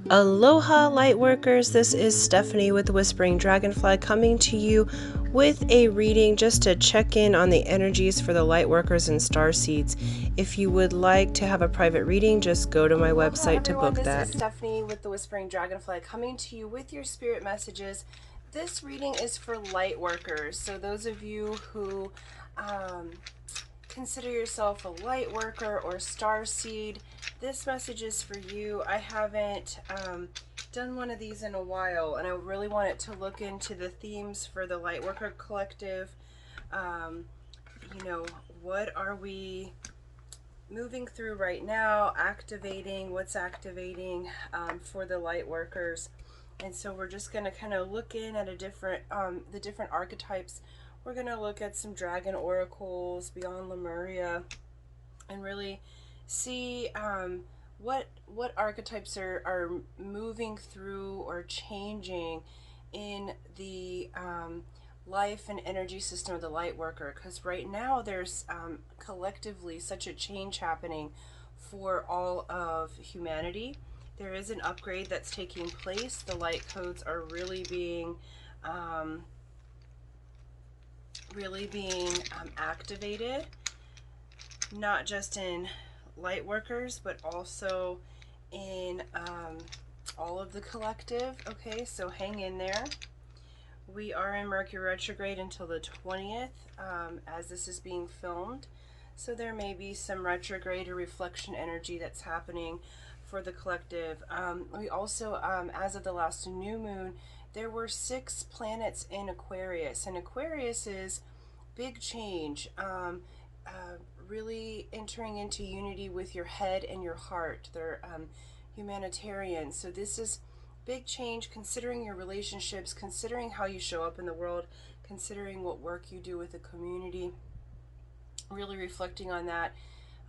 Aloha, Lightworkers. This is Stephanie with the Whispering Dragonfly coming to you with a reading just to check in on the energies for the Lightworkers and starseeds. If you would like to have a private reading, just go to my website to book that. This is Stephanie with the Whispering Dragonfly coming to you with your spirit messages. This reading is for Lightworkers. So those of you who consider yourself a light worker or starseed, this message is for you. I haven't done one of these in a while, and I really want it to look into the themes for the Lightworker Collective. You know, what are we moving through right now, activating, what's activating for the Lightworkers. And so we're just going to kind of look in at the different archetypes. We're going to look at some dragon oracles beyond Lemuria and really see what archetypes are moving through or changing in the life and energy system of the light worker, because right now there's collectively such a change happening for all of humanity. There is an upgrade that's taking place. The light codes are really being activated, not just in light workers, but also in all of the collective. Okay, so hang in there. We are in Mercury retrograde until the 20th as this is being filmed. So there may be some retrograde or reflection energy that's happening for the collective. We also, as of the last new moon, there were 6 planets in Aquarius, and Aquarius is big change, really entering into unity with your head and your heart. They're humanitarian, so this is big change, considering your relationships, considering how you show up in the world, considering what work you do with the community, really reflecting on that.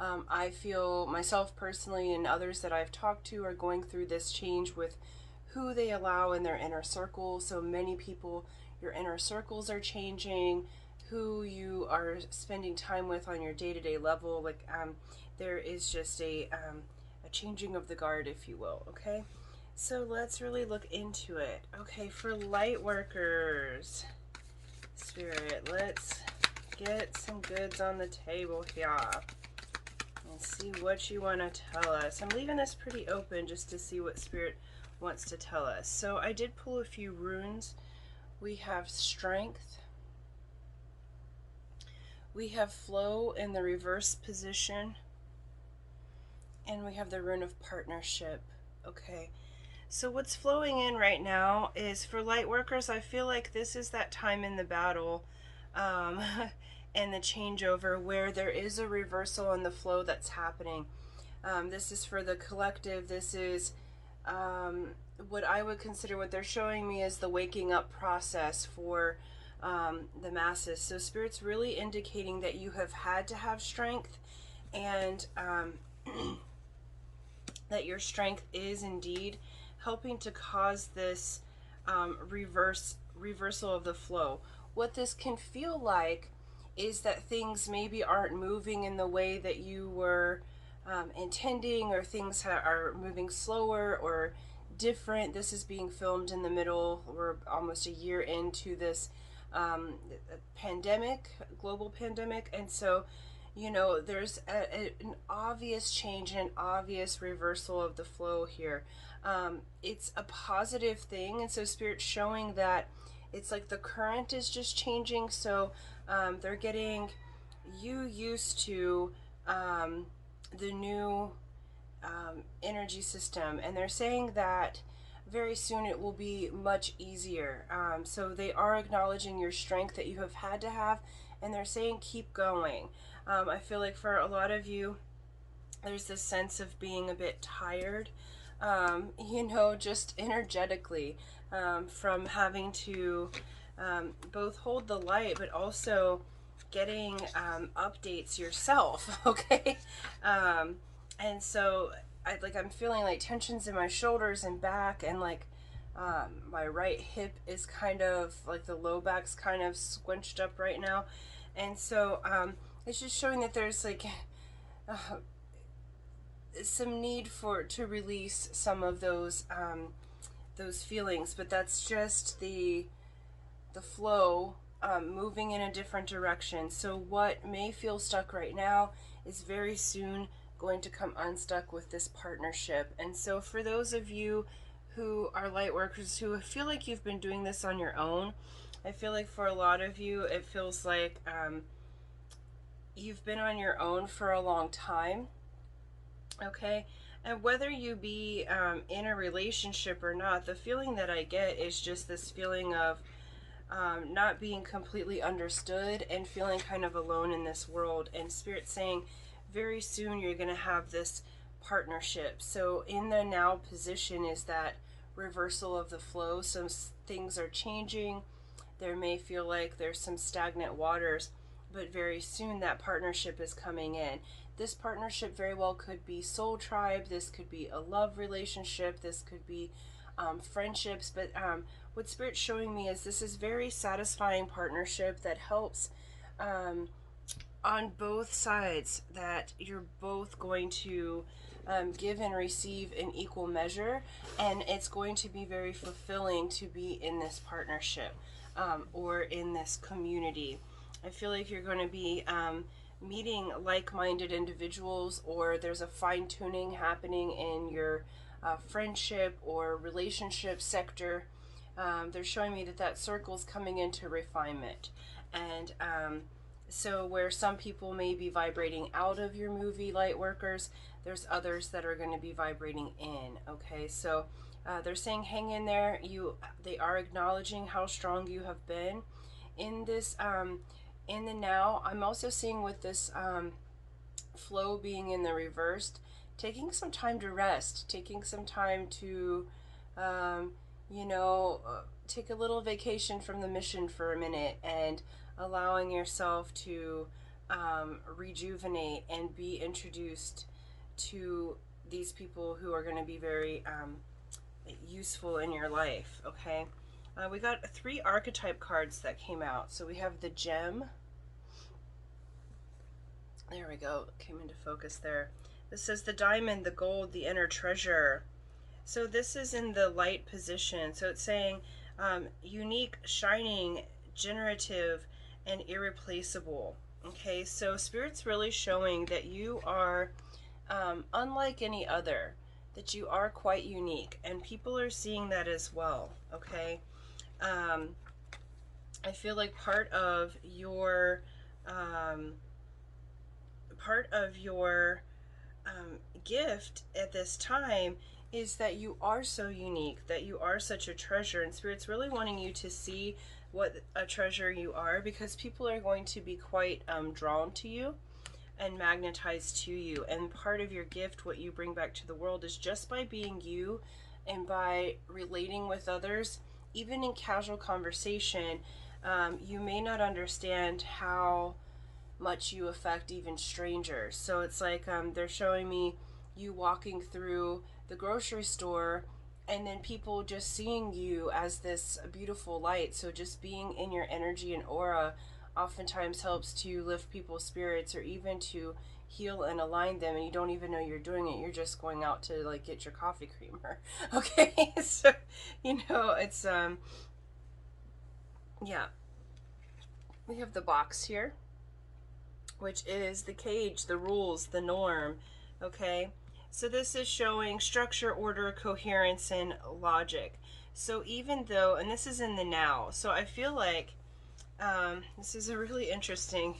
I feel myself personally and others that I've talked to are going through this change with who they allow in their inner circle. So many people, your inner circles are changing, who you are spending time with on your day-to-day level. Like there is just a changing of the guard, if you will. Okay, so let's really look into it. Okay, for light workers, Spirit, let's get some goods on the table here and see what you want to tell us. I'm leaving this pretty open just to see what Spirit wants to tell us. So I did pull a few runes. We have strength. We have flow in the reverse position. And we have the rune of partnership. Okay. So what's flowing in right now is for light workers, I feel like this is that time in the battle and the changeover where there is a reversal in the flow that's happening. This is for the collective. This is what I would consider, what they're showing me is the waking up process for the masses. So Spirit's really indicating that you have had to have strength, and that your strength is indeed helping to cause this reversal of the flow. What this can feel like is that things maybe aren't moving in the way that you were intending, or things are moving slower or different. This is being filmed in the middle. We're almost a year into this pandemic, global pandemic, and so you know there's an obvious change and an obvious reversal of the flow here. It's a positive thing, and so Spirit's showing that it's like the current is just changing. So they're getting you used to the new energy system, and they're saying that very soon it will be much easier. So they are acknowledging your strength that you have had to have, and they're saying keep going. I feel like for a lot of you there's this sense of being a bit tired, you know, just energetically, from having to both hold the light but also getting updates yourself. Okay, and so I'm feeling like tensions in my shoulders and back, and like my right hip is kind of like the low back's kind of squinched up right now, and so it's just showing that there's like some need to release some of those feelings, but that's just the flow moving in a different direction. So what may feel stuck right now is very soon going to come unstuck with this partnership. And so for those of you who are light workers who feel like you've been doing this on your own, I feel like for a lot of you it feels like you've been on your own for a long time. Okay, and whether you be in a relationship or not, the feeling that I get is just this feeling of not being completely understood and feeling kind of alone in this world. And Spirit saying very soon you're going to have this partnership. So in the now position is that reversal of the flow. Some things are changing. There may feel like there's some stagnant waters, but very soon that partnership is coming in. This partnership very well could be soul tribe. This could be a love relationship. This could be friendships. But what Spirit's showing me is this is very satisfying partnership that helps on both sides, that you're both going to give and receive in equal measure, and it's going to be very fulfilling to be in this partnership or in this community. I feel like you're going to be meeting like-minded individuals, or there's a fine-tuning happening in your friendship or relationship sector. They're showing me that circle's coming into refinement. And so where some people may be vibrating out of your movie, light workers, there's others that are going to be vibrating in. Okay, so they're saying hang in there. They are acknowledging how strong you have been in this in the now. I'm also seeing with this flow being in the reversed, taking some time to rest, taking some time to take a little vacation from the mission for a minute, and allowing yourself to rejuvenate and be introduced to these people who are going to be very useful in your life. Okay, we got 3 archetype cards that came out. So we have the gem. There we go, came into focus there. This says the diamond, the gold, the inner treasure. So this is in the light position. So it's saying unique, shining, generative, and irreplaceable. Okay, so Spirit's really showing that you are unlike any other, that you are quite unique, and people are seeing that as well. Okay, I feel like part of your gift at this time is that you are so unique, that you are such a treasure, and Spirit's really wanting you to see what a treasure you are, because people are going to be quite drawn to you and magnetized to you. And part of your gift, what you bring back to the world, is just by being you and by relating with others, even in casual conversation. You may not understand how much you affect even strangers. So it's like they're showing me you walking through the grocery store, and then people just seeing you as this beautiful light. So just being in your energy and aura oftentimes helps to lift people's spirits, or even to heal and align them, and you don't even know you're doing it. You're just going out to like get your coffee creamer. Okay, so it's yeah. We have the box here, which is the cage, the rules, the norm. Okay, so this is showing structure, order, coherence, and logic. So even though, and this is in the now, so I feel like this is a really interesting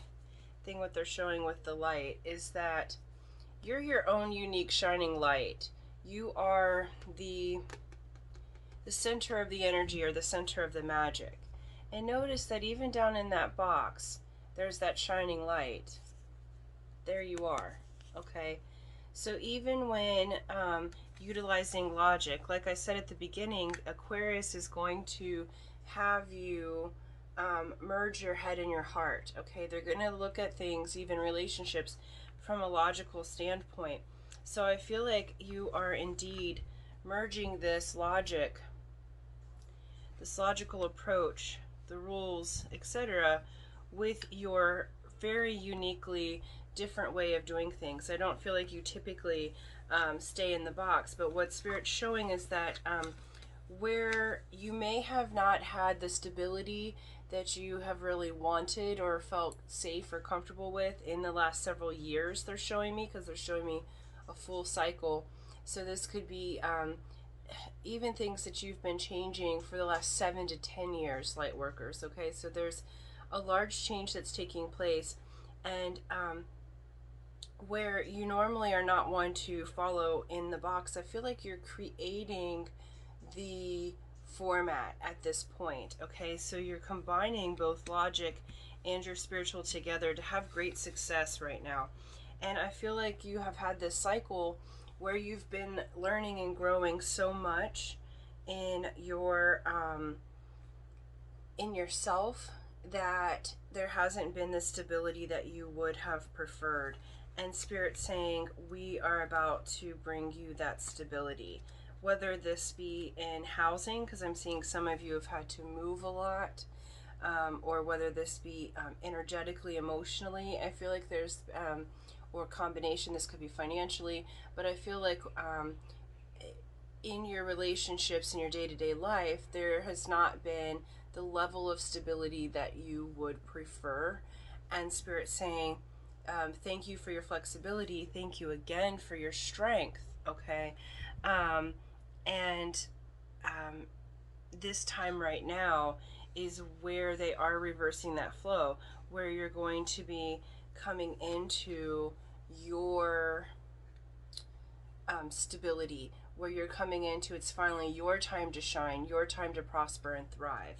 thing. What they're showing with the light is that you're your own unique shining light. You are the center of the energy, or the center of the magic. And notice that even down in that box, there's that shining light. There you are. Okay, so even when utilizing logic, like I said at the beginning, Aquarius is going to have you merge your head and your heart. Okay, they're going to look at things, even relationships, from a logical standpoint. So I feel like you are indeed merging this logic, this logical approach, the rules, etc., with your very uniquely different way of doing things. I don't feel like you typically stay in the box. But what Spirit's showing is that where you may have not had the stability that you have really wanted or felt safe or comfortable with in the last several years, they're showing me, because they're showing me a full cycle. So this could be even things that you've been changing for the last 7 to 10 years, light workers. Okay, so there's a large change that's taking place, and where you normally are not one to follow in the box, I feel like you're creating the format at this point. Okay, so you're combining both logic and your spiritual together to have great success right now. And I feel like you have had this cycle where you've been learning and growing so much in your in yourself that there hasn't been the stability that you would have preferred. And Spirit's saying, we are about to bring you that stability. Whether this be in housing, because I'm seeing some of you have had to move a lot, or whether this be energetically, emotionally. I feel like there's, or combination, this could be financially, but I feel like in your relationships, in your day-to-day life, there has not been the level of stability that you would prefer. And Spirit's saying, thank you for your flexibility. Thank you again for your strength. Okay. This time right now is where they are reversing that flow, where you're going to be coming into your stability, where you're coming into, it's finally your time to shine, your time to prosper and thrive.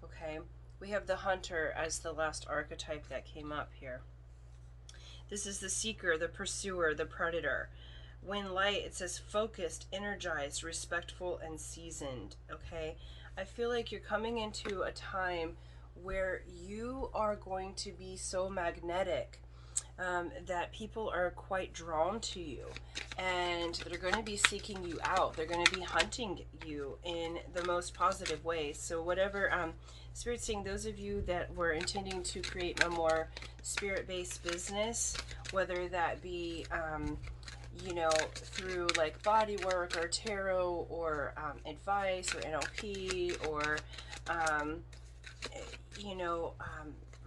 Okay, we have the Hunter as the last archetype that came up here. This is the seeker, the pursuer, the predator. When light, it says focused, energized, respectful, and seasoned. Okay, I feel like you're coming into a time where you are going to be so magnetic that people are quite drawn to you, and they're going to be seeking you out. They're going to be hunting you in the most positive way. So whatever Spirit's saying, those of you that were intending to create a more spirit-based business, whether that be you know, through like body work or tarot or advice or NLP or you know,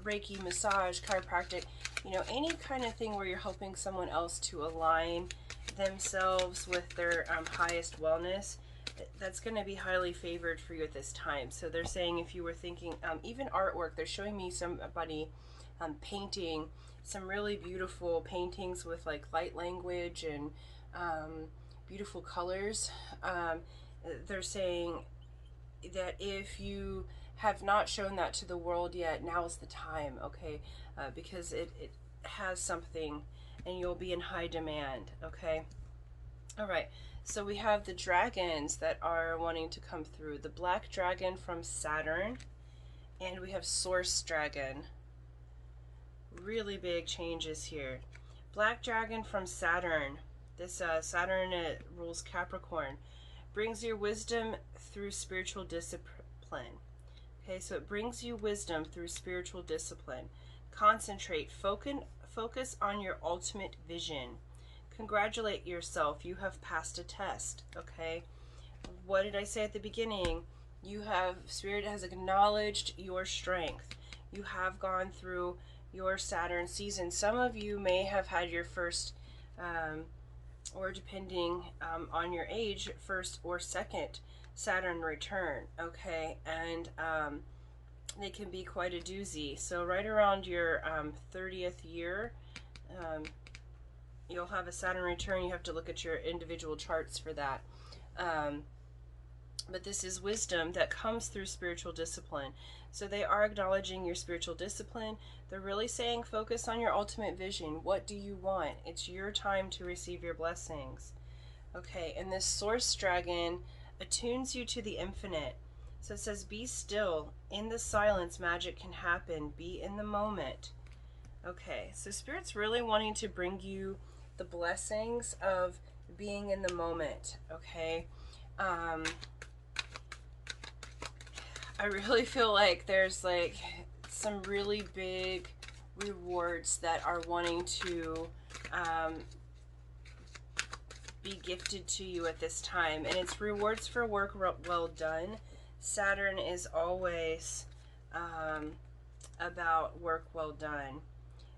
Reiki, massage, chiropractic, you know, any kind of thing where you're helping someone else to align themselves with their highest wellness, that's going to be highly favored for you at this time. So they're saying, if you were thinking even artwork, they're showing me somebody painting some really beautiful paintings with like light language and beautiful colors. They're saying that if you have not shown that to the world yet, now is the time. Okay, because it has something and you'll be in high demand. Okay, all right, so we have the dragons that are wanting to come through. The black dragon from Saturn, and we have Source Dragon. Really big changes here. Black dragon from Saturn. This Saturn rules Capricorn. Brings your wisdom through spiritual discipline. Okay, so it brings you wisdom through spiritual discipline. Concentrate. Focus on your ultimate vision. Congratulate yourself. You have passed a test. Okay. What did I say at the beginning? You have, Spirit has acknowledged your strength. You have gone through your Saturn season. Some of you may have had your first, or depending on your age, first or second Saturn return. Okay, and they can be quite a doozy. So right around your 30th year, you'll have a Saturn return. You have to look at your individual charts for that. But this is wisdom that comes through spiritual discipline. So they are acknowledging your spiritual discipline. They're really saying, focus on your ultimate vision. What do you want? It's your time to receive your blessings. Okay, and this Source Dragon attunes you to the infinite. So it says, be still. In the silence, magic can happen. Be in the moment. Okay, so Spirit's really wanting to bring you the blessings of being in the moment. Okay, I really feel like there's like some really big rewards that are wanting to be gifted to you at this time, and it's rewards for work well done. Saturn is always about work well done.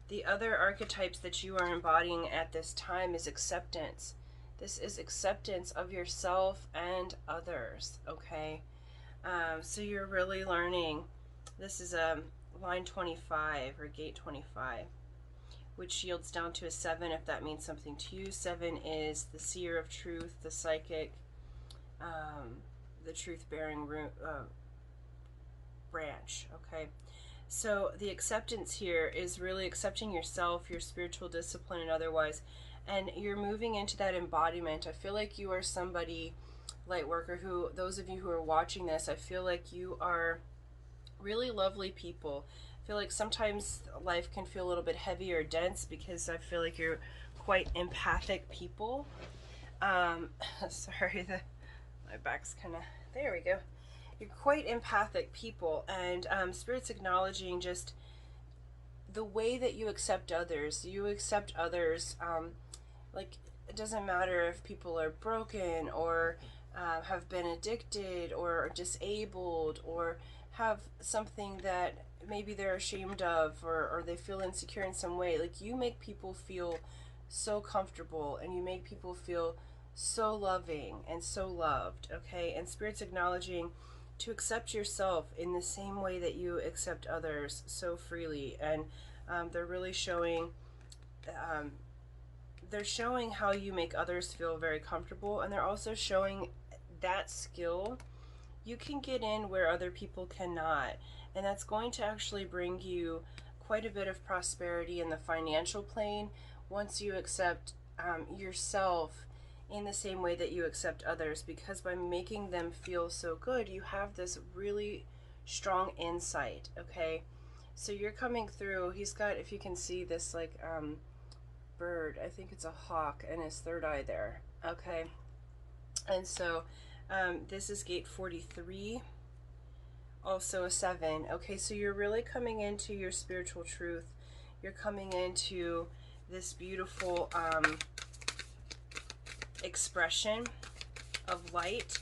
The other archetypes that you are embodying at this time is acceptance. This is acceptance of yourself and others, okay? So you're really learning. This is line 25 or gate 25, which yields down to a 7 if that means something to you. 7 is the seer of truth, the psychic, the truth-bearing branch, okay? So the acceptance here is really accepting yourself, your spiritual discipline and otherwise, and you're moving into that embodiment. I feel like you are somebody, light worker, who, those of you who are watching this, I feel like you are really lovely people. I feel like sometimes life can feel a little bit heavy or dense because I feel like you're quite empathic people. Sorry, my back's kind of, there we go. You're quite empathic people, and Spirit's acknowledging just the way that you accept others. You accept others, like, it doesn't matter if people are broken or have been addicted or disabled or have something that maybe they're ashamed of, or they feel insecure in some way. Like, you make people feel so comfortable, and you make people feel so loving and so loved, okay? And Spirit's acknowledging to accept yourself in the same way that you accept others so freely. And they're really showing how you make others feel very comfortable, and they're also showing that skill you can get in where other people cannot, and that's going to actually bring you quite a bit of prosperity in the financial plane once you accept yourself in the same way that you accept others, because by making them feel so good, you have this really strong insight, okay? So you're coming through, he's got, if you can see this, like, bird, I think it's a hawk, and his third eye there, okay? And so this is gate 43, also a 7, okay? So you're really coming into your spiritual truth. You're coming into this beautiful expression of light,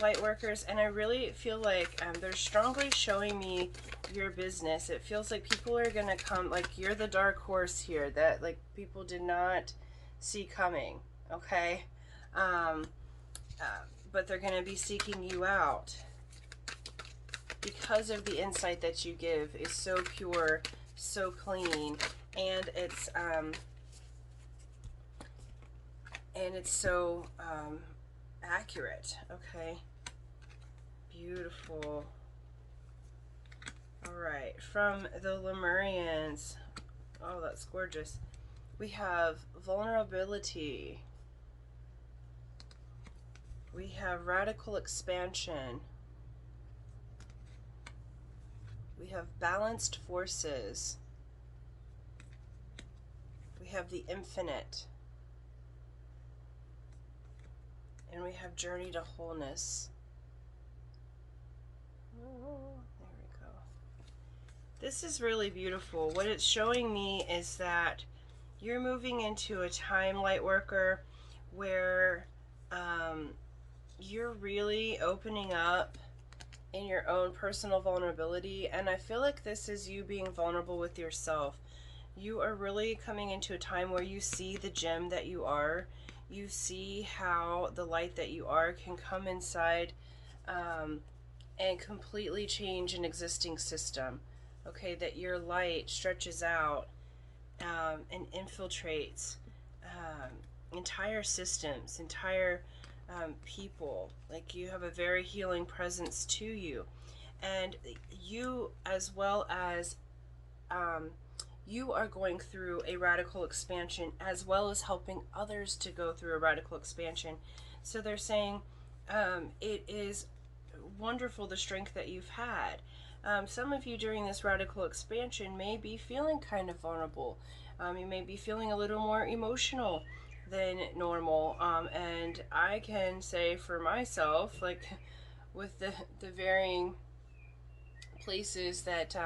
light workers, and I really feel like they're strongly showing me your business. It feels like people are gonna come, like, you're the dark horse here that, like, people did not see coming, okay? But they're gonna be seeking you out because of the insight that you give is so pure, so clean, and it's so accurate, okay? Beautiful. All right, from the Lemurians, oh, that's gorgeous. We have vulnerability. We have radical expansion. We have balanced forces. We have the infinite. And we have journey to wholeness. Oh, there we go. This is really beautiful. What it's showing me is that you're moving into a time, light worker, where you're really opening up in your own personal vulnerability, and I feel like this is you being vulnerable with yourself. You are really coming into a time where you see the gem that you are. You see how the light that you are can come inside and completely change an existing system, okay? That your light stretches out and infiltrates entire systems, entire people. Like, you have a very healing presence to you, and you, as well as you are going through a radical expansion, as well as helping others to go through a radical expansion. So they're saying it is wonderful, the strength that you've had. Some of you during this radical expansion may be feeling kind of vulnerable. You may be feeling a little more emotional than normal, and I can say for myself, like, with the varying places that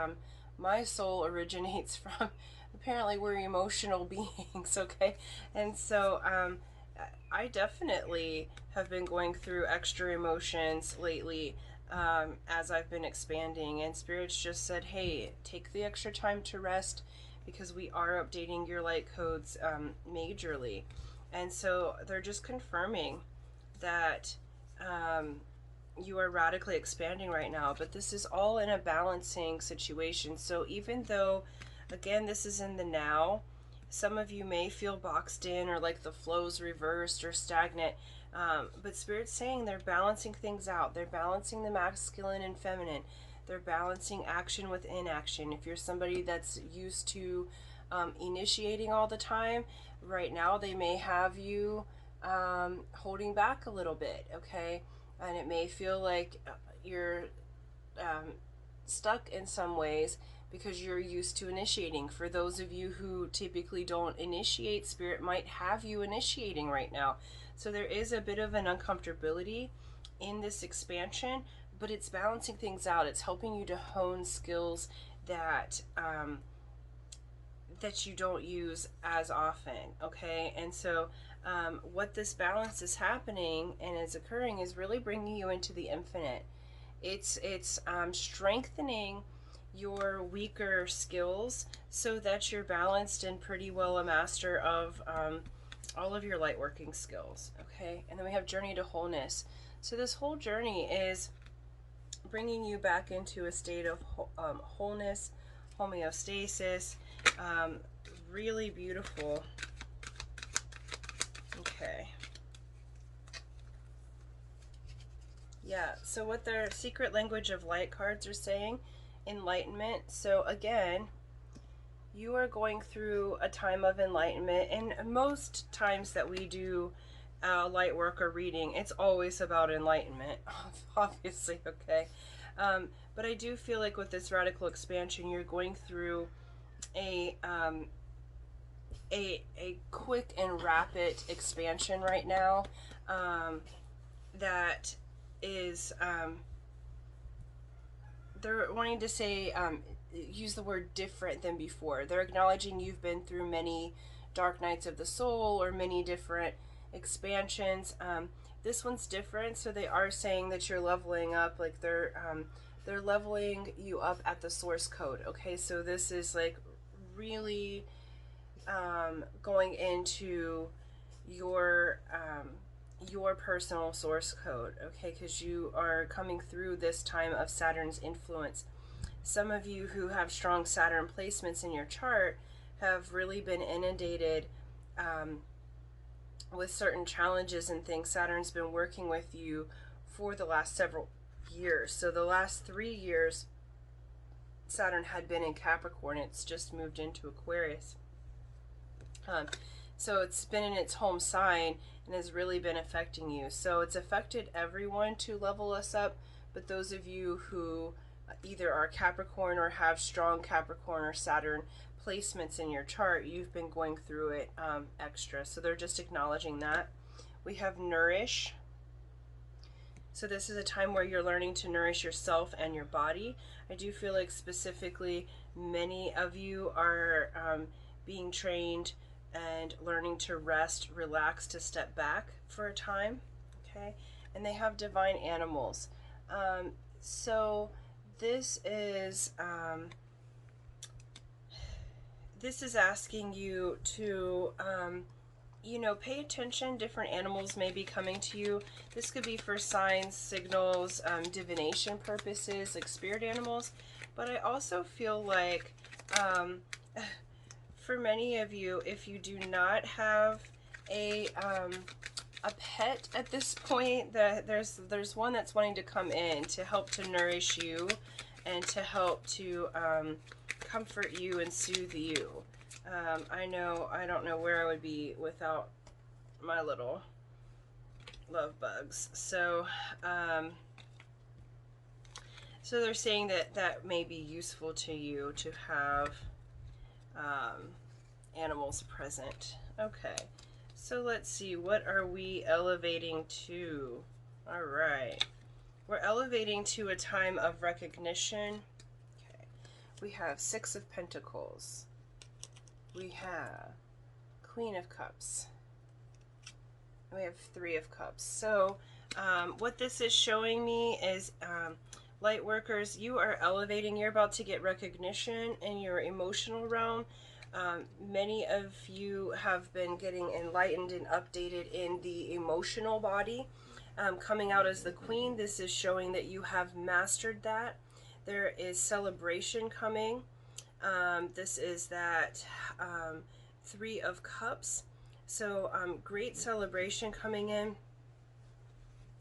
my soul originates from, apparently we're emotional beings, okay? And so I definitely have been going through extra emotions lately, as I've been expanding, and spirits just said, hey, take the extra time to rest, because we are updating your light codes majorly. And so they're just confirming that you are radically expanding right now, but this is all in a balancing situation. So even though, again, this is in the now, some of you may feel boxed in, or like the flow's reversed or stagnant, but Spirit's saying they're balancing things out. They're balancing the masculine and feminine. They're balancing action with inaction. If you're somebody that's used to initiating all the time, right now they may have you holding back a little bit, okay? And it may feel like you're stuck in some ways because you're used to initiating. For those of you who typically don't initiate, Spirit might have you initiating right now. So there is a bit of an uncomfortability in this expansion, but it's balancing things out. It's helping you to hone skills that that you don't use as often, okay? And so what this balance is happening and is occurring is really bringing you into the infinite. It's strengthening your weaker skills so that you're balanced and pretty well a master of all of your light working skills, okay? And then we have Journey to Wholeness. So this whole journey is bringing you back into a state of wholeness, homeostasis, really beautiful. Okay. Yeah, so what their secret language of light cards are saying, enlightenment. So again, you are going through a time of enlightenment, and most times that we do light work or reading, it's always about enlightenment, obviously, okay? But I do feel like with this radical expansion, you're going through a quick and rapid expansion right now, that is they're wanting to say use the word different than before. They're acknowledging you've been through many dark nights of the soul or many different expansions. This one's different, so they are saying that you're leveling up, like they're leveling you up at the source code, okay? So this is like really going into your personal source code, okay? Because you are coming through this time of Saturn's influence. Some of you who have strong Saturn placements in your chart have really been inundated with certain challenges and things. Saturn's been working with you for the last several years. So the last 3 years, Saturn had been in Capricorn. It's just moved into Aquarius. So it's been in its home sign and has really been affecting you. So it's affected everyone to level us up, but those of you who either are Capricorn or have strong Capricorn or Saturn placements in your chart, you've been going through it extra. So they're just acknowledging that. We have Nourish. So this is a time where you're learning to nourish yourself and your body. I do feel like specifically many of you are being trained and learning to rest, relax, to step back for a time, okay? And they have divine animals. So this is asking you to you know, pay attention. Different animals may be coming to you. This could be for signs, signals, divination purposes, like spirit animals. But I also feel like for many of you, if you do not have a pet at this point, there's one that's wanting to come in to help to nourish you and to help to comfort you and soothe you. I don't know where I would be without my little love bugs. So so they're saying that may be useful to you to have animals present. Okay, so let's see, what are we elevating to? All right, we're elevating to a time of recognition. Okay, we have Six of Pentacles. We have Queen of Cups. We have Three of Cups. So what this is showing me is light workers, you are elevating. You're about to get recognition in your emotional realm. Many of you have been getting enlightened and updated in the emotional body. Coming out as the Queen, this is showing that you have mastered that. There is celebration coming. This is that Three of Cups. So great celebration coming in.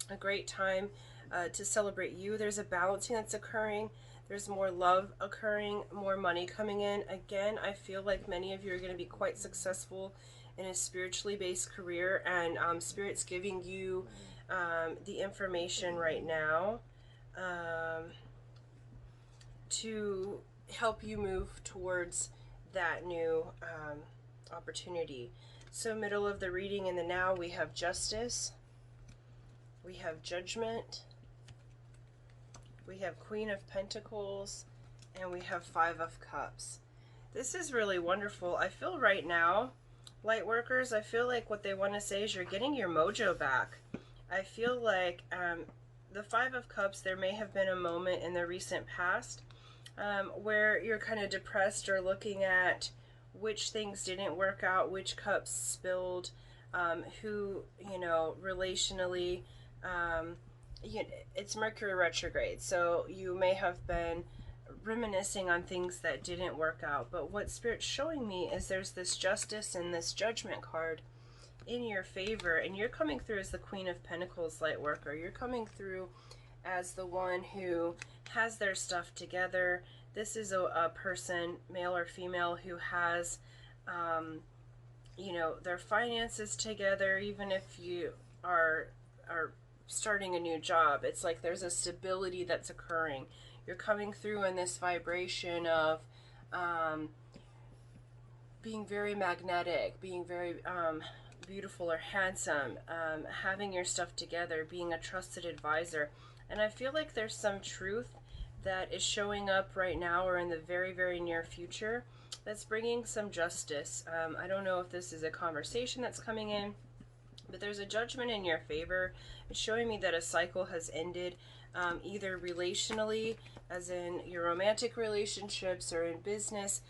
A great time to celebrate you. There's a balancing that's occurring. There's more love occurring, more money coming in. Again, I feel like many of you are going to be quite successful in a spiritually based career, and Spirit's giving you the information right now to help you move towards that new opportunity. So middle of the reading in the now, we have Justice, we have Judgment, we have Queen of Pentacles, and we have Five of Cups. This is really wonderful. I feel right now, light workers, I feel like what they want to say is you're getting your mojo back. I feel like the Five of Cups, there may have been a moment in the recent past where you're kind of depressed or looking at which things didn't work out, which cups spilled, who, you know, relationally, it's Mercury retrograde, so you may have been reminiscing on things that didn't work out. But what Spirit's showing me is there's this Justice and this Judgment card in your favor, and you're coming through as the Queen of Pentacles, light worker. You're coming through as the one who has their stuff together. This is a person, male or female, who has, you know, their finances together. Even if you are starting a new job, it's like there's a stability that's occurring. You're coming through in this vibration of being very magnetic, being very beautiful or handsome, having your stuff together, being a trusted advisor. And I feel like there's some truth that is showing up right now or in the very, very near future that's bringing some justice. I don't know if this is a conversation that's coming in, but there's a judgment in your favor. It's showing me that a cycle has ended, either relationally, as in your romantic relationships, or in business,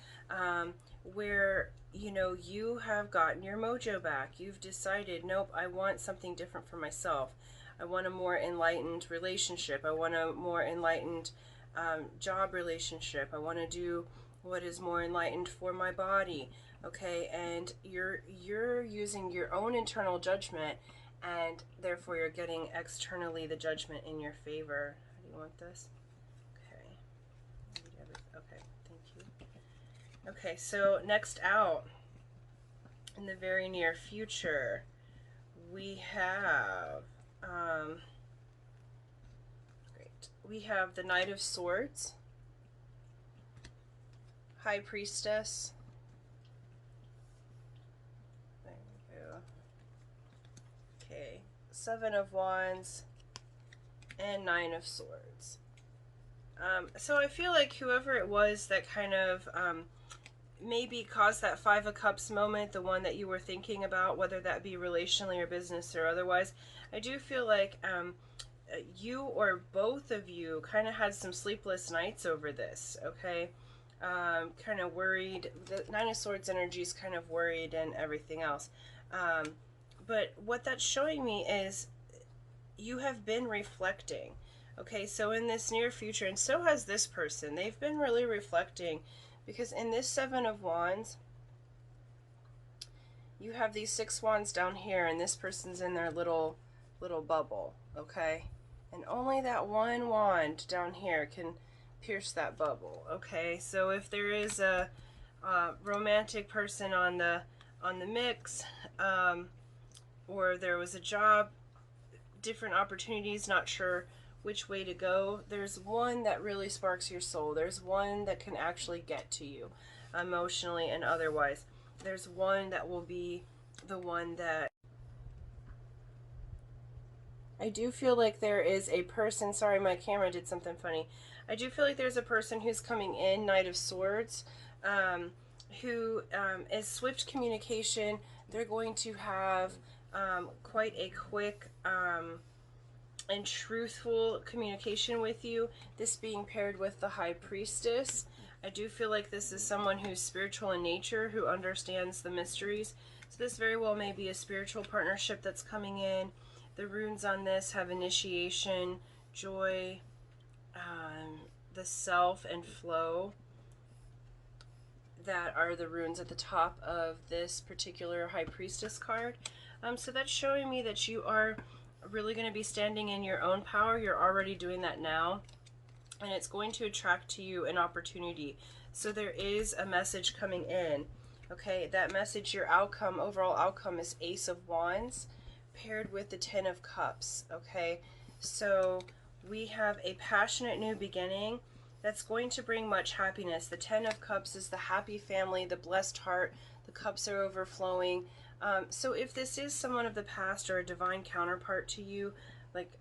where, you know, you have gotten your mojo back. You've decided, nope, I want something different for myself. I want a more enlightened relationship. I want a more enlightened job relationship. I want to do what is more enlightened for my body. Okay, and you're using your own internal judgment, and therefore you're getting externally the judgment in your favor. How do you want this? Okay. Okay, thank you. Okay, so next out, in the very near future, we have we have the Knight of Swords, High Priestess, there we go, okay, Seven of Wands, and Nine of Swords. So I feel like whoever it was that kind of maybe caused that Five of Cups moment, the one that you were thinking about, whether that be relationally or business or otherwise, I do feel like you or both of you kind of had some sleepless nights over this, okay? Kind of worried. The Nine of Swords energy is kind of worried and everything else. But what that's showing me is you have been reflecting. Okay, so in this near future, and so has this person, they've been really reflecting, because in this Seven of Wands, you have these Six Wands down here, and this person's in their little bubble, okay? And only that one wand down here can pierce that bubble, okay? So if there is a romantic person on the mix, or there was a job, different opportunities, not sure which way to go, there's one that really sparks your soul. There's one that can actually get to you emotionally and otherwise. There's one that will be the one that I do feel like there is a person, sorry, my camera did something funny. I do feel like there's a person who's coming in, Knight of Swords, who is swift communication. They're going to have quite a quick and truthful communication with you, this being paired with the High Priestess. I do feel like this is someone who's spiritual in nature, who understands the mysteries. So this very well may be a spiritual partnership that's coming in. The runes on this have initiation, joy, the self, and flow. That are the runes at the top of this particular High Priestess card. So that's showing me that you are really going to be standing in your own power. You're already doing that now, and it's going to attract to you an opportunity. So there is a message coming in. Okay, that message, your outcome, overall outcome, is Ace of Wands paired with the Ten of Cups. Okay, so we have a passionate new beginning that's going to bring much happiness. The Ten of Cups is the happy family, the blessed heart. The cups are overflowing. So if this is someone of the past or a divine counterpart to you, like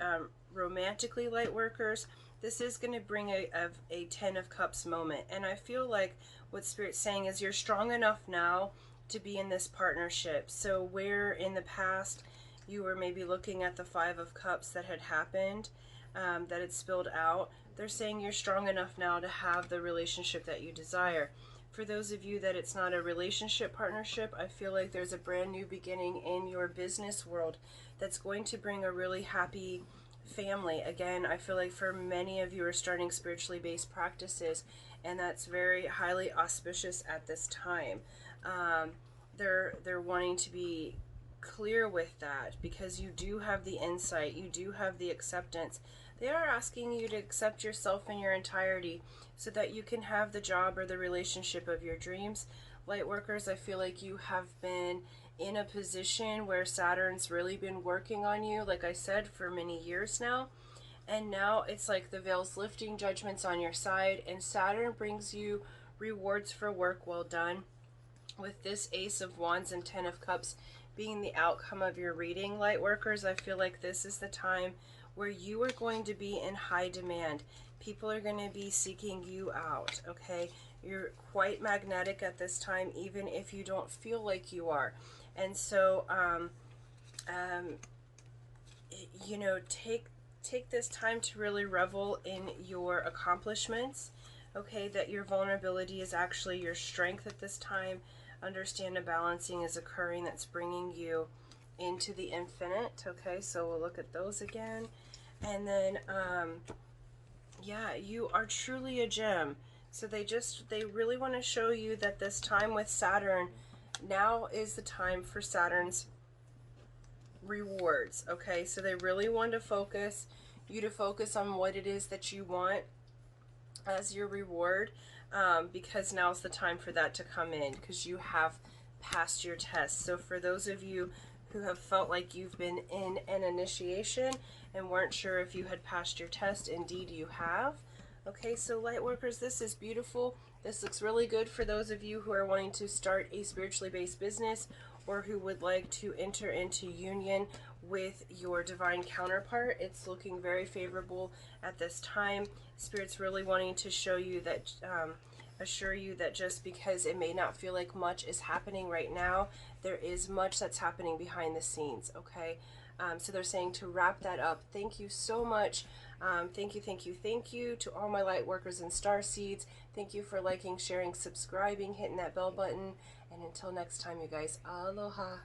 romantically, light workers, this is going to bring a Ten of Cups moment. And I feel like what Spirit's saying is you're strong enough now to be in this partnership. So where in the past you were maybe looking at the Five of Cups that had happened, that had spilled out, they're saying you're strong enough now to have the relationship that you desire. For those of you that it's not a relationship partnership, I feel like there's a brand new beginning in your business world that's going to bring a really happy family. Again, I feel like for many of you are starting spiritually based practices, and that's very highly auspicious at this time. They're wanting to be clear with that because you do have the insight, you do have the acceptance. They are asking you to accept yourself in your entirety so that you can have the job or the relationship of your dreams. Lightworkers, I feel like you have been in a position where Saturn's really been working on you, like I said, for many years now. And now it's like the veil's lifting, judgment's on your side, and Saturn brings you rewards for work well done. With this Ace of Wands and Ten of Cups being the outcome of your reading, Lightworkers, I feel like this is the time where you are going to be in high demand. People are going to be seeking you out, okay? You're quite magnetic at this time, even if you don't feel like you are. And so, you know, take this time to really revel in your accomplishments, okay? That your vulnerability is actually your strength at this time. Understand a balancing is occurring that's bringing you into the infinite, okay? So we'll look at those again. And then, yeah, you are truly a gem. So they really want to show you that this time with Saturn, now is the time for Saturn's rewards, okay? So they really want to focus you to focus on what it is that you want as your reward, because now's the time for that to come in, because you have passed your test. So for those of you who have felt like you've been in an initiation and weren't sure if you had passed your test, indeed you have. Okay, so Lightworkers, this is beautiful. This looks really good for those of you who are wanting to start a spiritually based business or who would like to enter into union with your divine counterpart. It's looking very favorable at this time. Spirit's really wanting to show you that, assure you that just because it may not feel like much is happening right now, there is much that's happening behind the scenes, okay? So they're saying to wrap that up. Thank you so much. Thank you to all my light workers and star seeds. Thank you for liking, sharing, subscribing, hitting that bell button. And until next time, you guys, aloha.